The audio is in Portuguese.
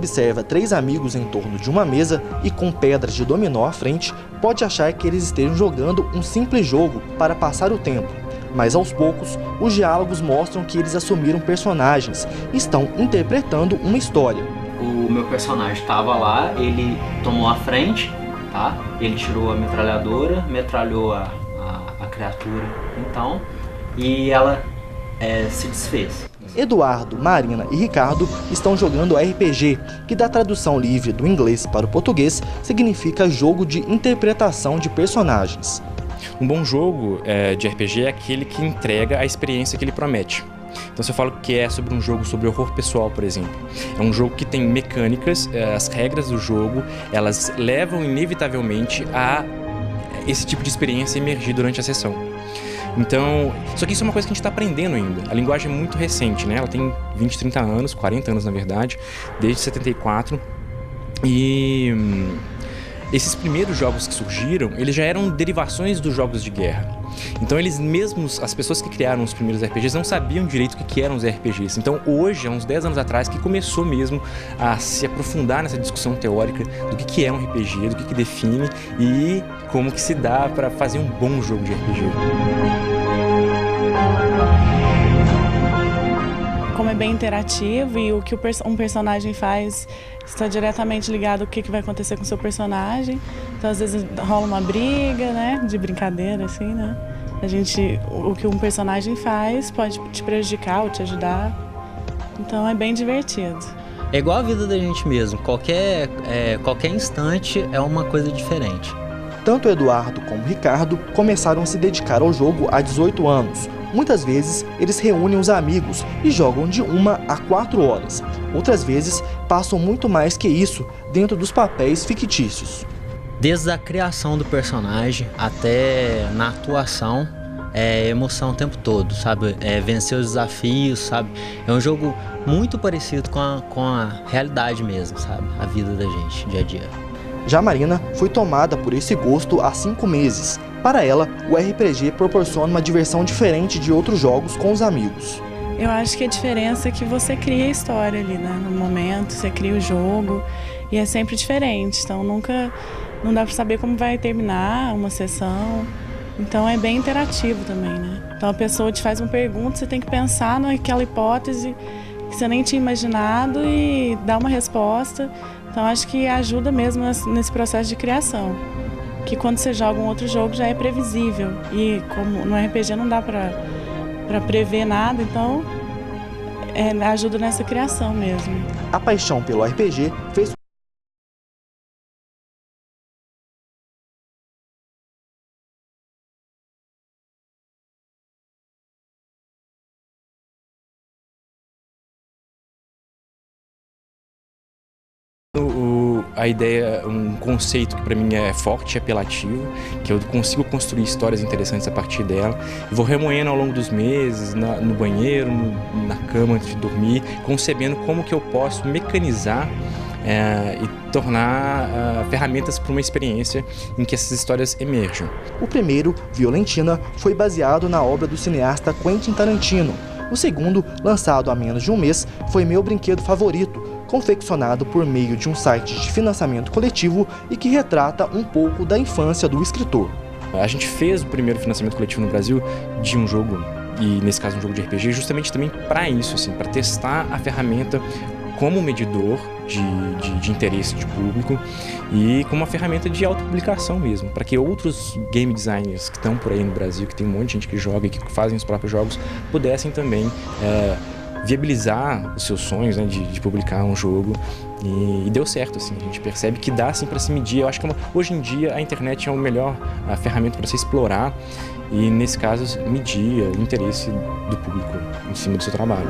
observa 3 amigos em torno de uma mesa e com pedras de dominó à frente, pode achar que eles estejam jogando um simples jogo para passar o tempo. Mas aos poucos, os diálogos mostram que eles assumiram personagens e estão interpretando uma história. O meu personagem estava lá, ele tomou a frente, tá? Ele tirou a metralhadora, metralhou a criatura, então, e ela se desfez. Eduardo, Marina e Ricardo estão jogando RPG, que da tradução livre do inglês para o português significa jogo de interpretação de personagens. Um bom jogo de RPG é aquele que entrega a experiência que ele promete. Então, se eu falo que é sobre um jogo sobre horror pessoal, por exemplo, é um jogo que tem mecânicas, as regras do jogo, elas levam inevitavelmente a esse tipo de experiência emergir durante a sessão. Então, só que isso é uma coisa que a gente está aprendendo ainda. A linguagem é muito recente, né? Ela tem 20, 30 anos, 40 anos na verdade, desde 74. E esses primeiros jogos que surgiram, eles já eram derivações dos jogos de guerra. Então eles mesmos, as pessoas que criaram os primeiros RPGs não sabiam direito o que eram os RPGs. Então hoje, há uns 10 anos atrás, que começou mesmo a se aprofundar nessa discussão teórica do que é um RPG, do que define e como que se dá para fazer um bom jogo de RPG. Como é bem interativo e o que um personagem faz está diretamente ligado ao que vai acontecer com o seu personagem. Então, às vezes, rola uma briga, né? De brincadeira, assim, né? O que um personagem faz pode te prejudicar ou te ajudar. Então, é bem divertido. É igual a vida da gente mesmo. Qualquer instante é uma coisa diferente. Tanto Eduardo como Ricardo começaram a se dedicar ao jogo há 18 anos. Muitas vezes, eles reúnem os amigos e jogam de 1 a 4 horas. Outras vezes, passam muito mais que isso dentro dos papéis fictícios. Desde a criação do personagem até na atuação, é emoção o tempo todo, sabe? Vencer os desafios, sabe? É um jogo muito parecido com a realidade mesmo, sabe? A vida da gente, dia a dia. Já Marina foi tomada por esse gosto há 5 meses. Para ela, o RPG proporciona uma diversão diferente de outros jogos com os amigos. Eu acho que a diferença é que você cria a história ali, né? No momento, você cria o jogo e é sempre diferente. Então não dá para saber como vai terminar uma sessão. Então é bem interativo também, né? Então a pessoa te faz uma pergunta, você tem que pensar naquela hipótese que você nem tinha imaginado e dar uma resposta. Então acho que ajuda mesmo nesse processo de criação. Que quando você joga um outro jogo já é previsível. E como no RPG não dá para prever nada, então ajuda nessa criação mesmo. A paixão pelo RPG fez A ideia, um conceito que para mim é forte e apelativo, que eu consigo construir histórias interessantes a partir dela. E vou remoendo ao longo dos meses, no banheiro, na cama antes de dormir, concebendo como que eu posso mecanizar e tornar ferramentas para uma experiência em que essas histórias emerjam. O primeiro, Violentina, foi baseado na obra do cineasta Quentin Tarantino. O segundo, lançado há menos de um mês, foi Meu Brinquedo Favorito, confeccionado por meio de um site de financiamento coletivo e que retrata um pouco da infância do escritor. A gente fez o primeiro financiamento coletivo no Brasil de um jogo, e nesse caso um jogo de RPG, justamente também para isso, assim, para testar a ferramenta como medidor de interesse de público e como uma ferramenta de autopublicação mesmo, para que outros game designers que estão por aí no Brasil, que tem um monte de gente que joga e que fazem os próprios jogos, pudessem também viabilizar os seus sonhos, né, de publicar um jogo. E deu certo, assim, a gente percebe que dá assim para se medir. Eu acho que hoje em dia a internet é a melhor ferramenta para você explorar e, nesse caso, medir o interesse do público em cima do seu trabalho.